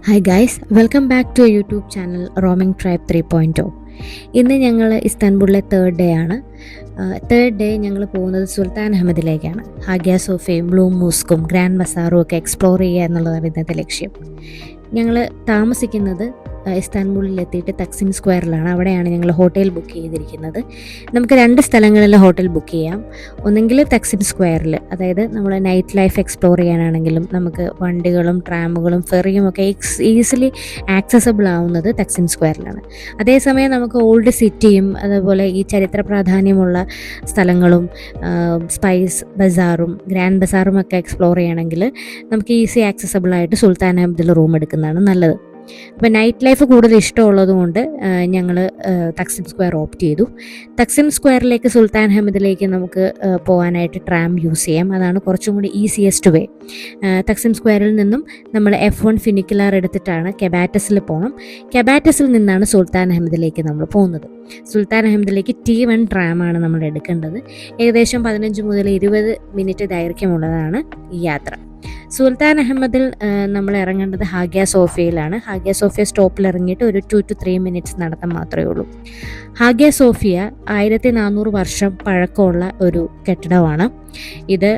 Hi guys, welcome back to YouTube channel roaming tribe 3.0. ഇന്ന് ഞങ്ങൾ ഇസ്താൻബുളിലെ തേർഡ് ഡേ ആണ്. തേർഡ് ഡേ ഞങ്ങൾ പോകുന്നത് സുൽത്താൻ അഹമ്മദിലേക്കാണ്. ഹാഗിയ സോഫിയയും ബ്ലൂ മോസ്കും ഗ്രാൻഡ് ബസാറും ഒക്കെ എക്സ്പ്ലോർ ചെയ്യുക എന്നുള്ളതാണ് ഇന്നത്തെ ലക്ഷ്യം. ഞങ്ങൾ താമസിക്കുന്നത് ഇസ്താൻബുളിലെത്തിയിട്ട് തക്സിം സ്ക്വയറിലാണ്. അവിടെയാണ് ഞങ്ങൾ ഹോട്ടൽ ബുക്ക് ചെയ്തിരിക്കുന്നത്. നമുക്ക് രണ്ട് സ്ഥലങ്ങളിൽ ഹോട്ടൽ ബുക്ക് ചെയ്യാം. ഒന്നെങ്കിൽ തക്സിം സ്ക്വയറിൽ, അതായത് നമ്മൾ നൈറ്റ് ലൈഫ് എക്സ്പ്ലോർ ചെയ്യാനാണെങ്കിലും നമുക്ക് വണ്ടികളും ട്രാമുകളും ഫെറിയും ഒക്കെ ഈസിലി ആക്സസബിൾ ആവുന്നത് തക്സിം സ്ക്വയറിലാണ്. അതേസമയം നമുക്ക് ഓൾഡ് സിറ്റിയും അതുപോലെ ഈ ചരിത്ര പ്രാധാന്യമുള്ള സ്ഥലങ്ങളും സ്പൈസ് ബസാറും ഗ്രാൻഡ് ബസാറും ഒക്കെ എക്സ്പ്ലോർ ചെയ്യണമെങ്കിൽ നമുക്ക് ഈസി ആക്സസബിൾ ആയിട്ട് സുൽത്താൻ അഹമ്മദിൽ റൂം എടുക്കുന്നതാണ് നല്ലത്. അപ്പോൾ നൈറ്റ് ലൈഫ് കൂടുതൽ ഇഷ്ടമുള്ളത് കൊണ്ട് ഞങ്ങൾ തക്സിം സ്ക്വയർ ഓപ്റ്റ് ചെയ്തു. തക്സിം സ്ക്വയറിലേക്ക് സുൽത്താൻ അഹമ്മദിലേക്ക് നമുക്ക് പോകാനായിട്ട് ട്രാം യൂസ് ചെയ്യാം. അതാണ് കുറച്ചും കൂടി ഈസിയസ്റ്റ് വേ. തക്സിം സ്ക്വയറിൽ നിന്നും നമ്മൾ F1 ഫിനിക്കുലാർ എടുത്തിട്ടാണ് കെബാറ്റസിൽ പോകണം. കെബാറ്റസിൽ നിന്നാണ് സുൽത്താൻ അഹമ്മദിലേക്ക് നമ്മൾ പോകുന്നത്. സുൽത്താൻ അഹമ്മദിലേക്ക് T1 ട്രാമാണ് നമ്മൾ എടുക്കേണ്ടത്. ഏകദേശം 15 മുതൽ 20 മിനിറ്റ് ദൈർഘ്യമുള്ളതാണ് ഈ യാത്ര. സുൽത്താൻ അഹമ്മദിൽ നമ്മൾ ഇറങ്ങേണ്ടത് ഹാഗിയ സോഫിയയിലാണ്. ഹാഗിയ സോഫിയ സ്റ്റോപ്പിൽ ഇറങ്ങിയിട്ട് ഒരു 2 to 3 മിനിറ്റ്സ് നടത്തം മാത്രമേ ഉള്ളൂ. ഹാഗിയ സോഫിയ 1400 വർഷം പഴക്കമുള്ള ഒരു കെട്ടിടമാണ്. ഇത്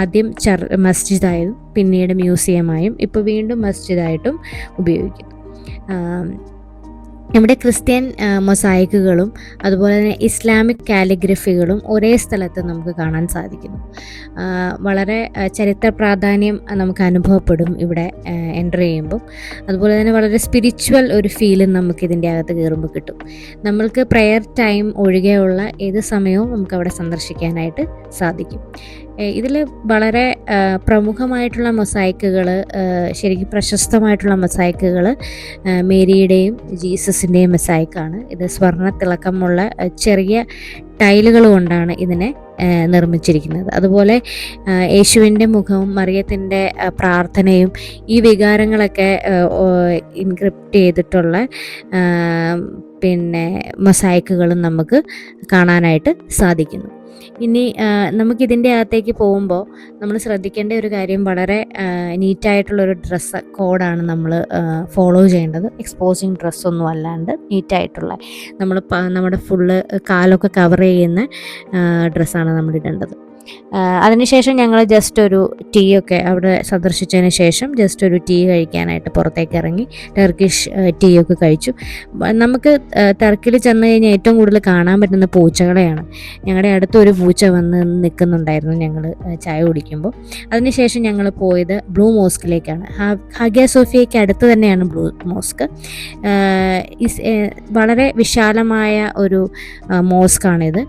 ആദ്യം മസ്ജിദായും പിന്നീട് മ്യൂസിയമായും ഇപ്പോൾ വീണ്ടും മസ്ജിദായിട്ടും ഉപയോഗിക്കുന്നു. നമ്മുടെ ക്രിസ്ത്യൻ മൊസായിക്കുകളും അതുപോലെ തന്നെ ഇസ്ലാമിക് കാലിഗ്രഫികളും ഒരേ സ്ഥലത്ത് നമുക്ക് കാണാൻ സാധിക്കുന്നു. വളരെ ചരിത്ര പ്രാധാന്യം നമുക്ക് അനുഭവപ്പെടും ഇവിടെ എൻ്റർ ചെയ്യുമ്പം. അതുപോലെ തന്നെ വളരെ സ്പിരിച്വൽ ഒരു ഫീലും നമുക്ക് ഇതിൻ്റെ അകത്ത് കയറുമ്പോൾ കിട്ടും. നമ്മൾക്ക് പ്രെയർ ടൈം ഒഴികെയുള്ള ഏത് സമയവും നമുക്ക് അവിടെ സന്ദർശിക്കാനായിട്ട് സാധിക്കും. ഇതിൽ വളരെ പ്രമുഖമായിട്ടുള്ള മൊസായിക്കുകൾ, ശരിക്കും പ്രശസ്തമായിട്ടുള്ള മൊസായിക്കുകൾ മേരിയുടെയും ജീസസിൻ്റെയും മൊസായിക്കാണ്. ഇത് സ്വർണ്ണ തിളക്കമുള്ള ചെറിയ ടൈലുകൾ കൊണ്ടാണ് ഇതിനെ നിർമ്മിച്ചിരിക്കുന്നത്. അതുപോലെ യേശുവിൻ്റെ മുഖവും മറിയത്തിൻ്റെ പ്രാർത്ഥനയും ഈ വികാരങ്ങളൊക്കെ ഇൻക്രിപ്റ്റ് ചെയ്തിട്ടുള്ള മൊസായിക്കുകളും നമുക്ക് കാണാനായിട്ട് സാധിക്കുന്നു. ഇനി നമുക്കിതിൻ്റെ അകത്തേക്ക് പോകുമ്പോൾ നമ്മൾ ശ്രദ്ധിക്കേണ്ട ഒരു കാര്യം, വളരെ നീറ്റായിട്ടുള്ളൊരു ഡ്രസ്സ് കോഡാണ് നമ്മൾ ഫോളോ ചെയ്യേണ്ടത്. എക്സ്പോസിങ് ഡ്രസ്സൊന്നും അല്ലാണ്ട് നീറ്റായിട്ടുള്ള, നമ്മുടെ ഫുള്ള് കാലൊക്കെ കവർ ചെയ്യുന്ന ഡ്രസ്സാണ് നമ്മൾ ഇടേണ്ടത്. അതിനുശേഷം ഞങ്ങൾ ജസ്റ്റ് ഒരു ടീ ഒക്കെ അവിടെ സന്ദർശിച്ചതിന് ശേഷം ജസ്റ്റ് ഒരു ടീ കഴിക്കാനായിട്ട് പുറത്തേക്ക് ഇറങ്ങി ടർക്കിഷ് ടീ ഒക്കെ കഴിച്ചു. നമുക്ക് ടർക്കിൽ ചെന്ന് കഴിഞ്ഞാൽ ഏറ്റവും കൂടുതൽ കാണാൻ പറ്റുന്ന പൂച്ചകളെയാണ്. ഞങ്ങളുടെ അടുത്തൊരു പൂച്ച വന്ന് നിൽക്കുന്നുണ്ടായിരുന്നു ഞങ്ങൾ ചായ കുടിക്കുമ്പോൾ. അതിനുശേഷം ഞങ്ങൾ പോയത് ബ്ലൂ മോസ്കിലേക്കാണ്. ഹാഗിയ സോഫിയയ്ക്ക് അടുത്ത് തന്നെയാണ് ബ്ലൂ മോസ്ക്. വളരെ വിശാലമായ ഒരു മോസ്കാണിത്.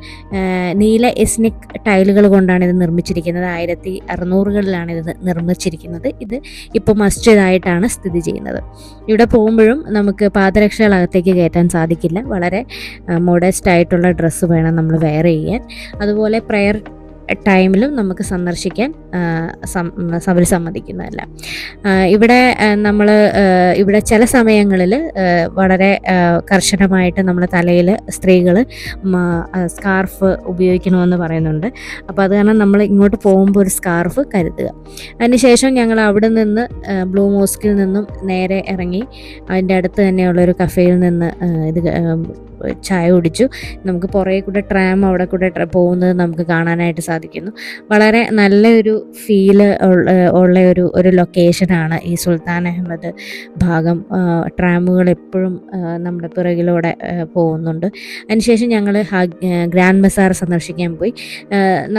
നീല എസ്നിക് ടൈലുകൾ കൊണ്ടാണ് ഇത് നിർമ്മിച്ചിരിക്കുന്നത്. 1600കളിലാണ് ഇത് നിർമ്മിച്ചിരിക്കുന്നത്. ഇത് ഇപ്പോൾ മസ്ജിദായിട്ടാണ് സ്ഥിതി ചെയ്യുന്നത്. ഇവിടെ പോകുമ്പോഴും നമുക്ക് പാദരക്ഷകൾ അകത്തേക്ക് കയറ്റാൻ സാധിക്കില്ല. വളരെ മോഡസ്റ്റ് ആയിട്ടുള്ള ഡ്രസ്സ് വേണം നമ്മൾ വെയർ ചെയ്യാൻ. അതുപോലെ പ്രെയർ ടൈമിലും നമുക്ക് സന്ദർശിക്കാൻ അവർ സമ്മതിക്കുന്നതല്ല. ഇവിടെ ചില സമയങ്ങളിൽ വളരെ കർശനമായിട്ട് നമ്മുടെ തലയിൽ സ്ത്രീകൾ സ്കാർഫ് ഉപയോഗിക്കണമെന്ന് പറയുന്നുണ്ട്. അപ്പോൾ അത് കാരണം നമ്മൾ ഇങ്ങോട്ട് പോകുമ്പോൾ ഒരു സ്കാർഫ് കരുതുക. അതിനുശേഷം ഞങ്ങൾ അവിടെ നിന്ന് ബ്ലൂ മോസ്കിൽ നിന്നും നേരെ ഇറങ്ങി അതിൻ്റെ അടുത്ത് തന്നെയുള്ളൊരു കഫേയിൽ നിന്ന് ചായ കുടിച്ചു. നമുക്ക് പുറകെ കൂടെ ട്രാം അവിടെ കൂടെ പോകുന്നത് നമുക്ക് കാണാനായിട്ട് സാധിക്കുന്നു. വളരെ നല്ലൊരു ഫീല് ഉള്ള ഒരു ലൊക്കേഷനാണ് ഈ സുൽത്താൻ അഹമ്മദ് ഭാഗം. ട്രാമുകൾ എപ്പോഴും നമ്മുടെ പിറകിലൂടെ പോകുന്നുണ്ട്. അതിനുശേഷം ഞങ്ങൾ ഗ്രാൻഡ് ബസാർ സന്ദർശിക്കാൻ പോയി.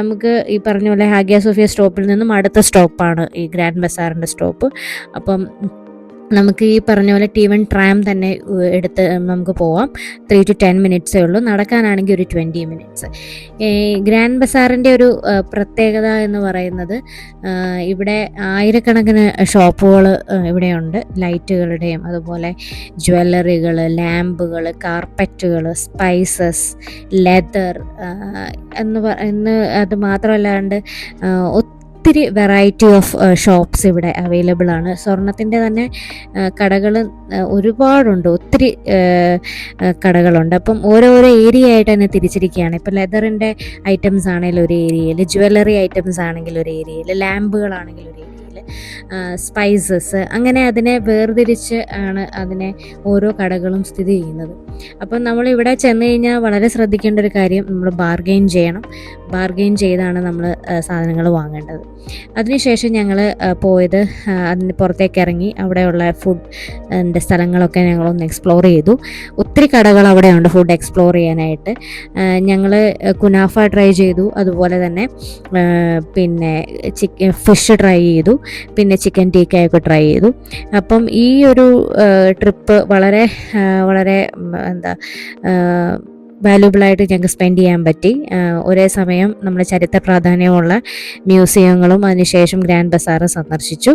നമുക്ക് ഈ പറഞ്ഞ പോലെ ഹാഗിയ സോഫിയ സ്റ്റോപ്പിൽ നിന്നും അടുത്ത സ്റ്റോപ്പാണ് ഈ ഗ്രാൻഡ് ബസാറിൻ്റെ സ്റ്റോപ്പ്. അപ്പം നമുക്ക് ഈ പറഞ്ഞ പോലെ T1 ട്രാം തന്നെ എടുത്ത് നമുക്ക് പോവാം. 3 to 10 മിനിറ്റ്സേ ഉള്ളൂ. നടക്കാനാണെങ്കിൽ ഒരു 20 മിനിറ്റ്സ്. ഗ്രാൻഡ് ബസാറിൻ്റെ ഒരു പ്രത്യേകത എന്ന് പറയുന്നത്, ഇവിടെ ആയിരക്കണക്കിന് ഷോപ്പുകൾ ഇവിടെയുണ്ട്. ലൈറ്റുകളുടെയും അതുപോലെ ജ്വല്ലറികൾ, ലാമ്പുകൾ, കാർപ്പറ്റുകൾ, സ്പൈസസ്, ലെതർ എന്ന് അത് മാത്രമല്ലാണ്ട് ഒത്തിരി വെറൈറ്റി ഓഫ് ഷോപ്സ് ഇവിടെ അവൈലബിൾ ആണ്. സ്വർണത്തിൻ്റെ തന്നെ കടകൾ ഒരുപാടുണ്ട്, ഒത്തിരി കടകളുണ്ട്. അപ്പം ഓരോരോ ഏരിയ ആയിട്ട് തന്നെ തിരിച്ചിരിക്കുകയാണ്. ഇപ്പോൾ ലെതറിൻ്റെ ഐറ്റംസ് ആണെങ്കിൽ ഒരു ഏരിയയിൽ, ജ്വല്ലറി ഐറ്റംസ് ആണെങ്കിൽ ഒരു ഏരിയയിൽ, ലാമ്പുകളാണെങ്കിൽ ഒരു ഏരിയയിൽ, സ്പൈസസ് അങ്ങനെ അതിനെ വേർതിരിച്ച് ആണ് അതിനെ ഓരോ കടകളും സ്ഥിതി ചെയ്യുന്നത്. അപ്പം നമ്മളിവിടെ ചെന്ന് കഴിഞ്ഞാൽ വളരെ ശ്രദ്ധിക്കേണ്ട ഒരു കാര്യം, നമ്മൾ ബാർഗെയിൻ ചെയ്യണം. ബാർഗെയിൻ ചെയ്താണ് നമ്മൾ സാധനങ്ങൾ വാങ്ങേണ്ടത്. അതിനുശേഷം ഞങ്ങൾ പോയത് അതിന് പുറത്തേക്ക് ഇറങ്ങി അവിടെയുള്ള ഫുഡിൻ്റെ സ്ഥലങ്ങളൊക്കെ ഞങ്ങളൊന്ന് എക്സ്പ്ലോർ ചെയ്തു. ഒത്തിരി കടകൾ അവിടെയുണ്ട് ഫുഡ് എക്സ്പ്ലോർ ചെയ്യാനായിട്ട്. ഞങ്ങൾ കുനാഫ ട്രൈ ചെയ്തു, അതുപോലെ തന്നെ പിന്നെ ഫിഷ് ട്രൈ ചെയ്തു, പിന്നെ ചിക്കൻ ടീക്കയൊക്കെ ട്രൈ ചെയ്തു. അപ്പം ഈ ഒരു ട്രിപ്പ് വളരെ വളരെ എന്താ വാല്യുബിളായിട്ട് ഞങ്ങൾക്ക് സ്പെൻഡ് ചെയ്യാൻ പറ്റി. ഒരേ സമയം നമ്മൾ ചരിത്ര പ്രാധാന്യമുള്ള മ്യൂസിയങ്ങളും അതിനുശേഷം ഗ്രാൻഡ് ബസാറും സന്ദർശിച്ചു.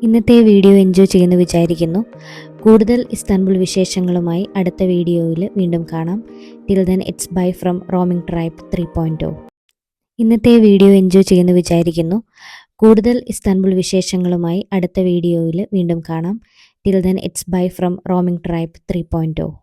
ഇന്നത്തെ വീഡിയോ എൻജോയ് ചെയ്യുമെന്ന് വിചാരിക്കുന്നു. കൂടുതൽ ഇസ്താൻബുൾ വിശേഷങ്ങളുമായി അടുത്ത വീഡിയോയിൽ വീണ്ടും കാണാം. Till then it's bye from roaming tribe 3.0. ഇന്നത്തെ വീഡിയോ എൻജോയ് ചെയ്യുമെന്ന് വിചാരിക്കുന്നു. കൂടുതൽ ഇസ്താൻബുൾ വിശേഷങ്ങളുമായി അടുത്ത വീഡിയോയിൽ വീണ്ടും കാണാം. Till then it's bye from roaming tribe 3.0.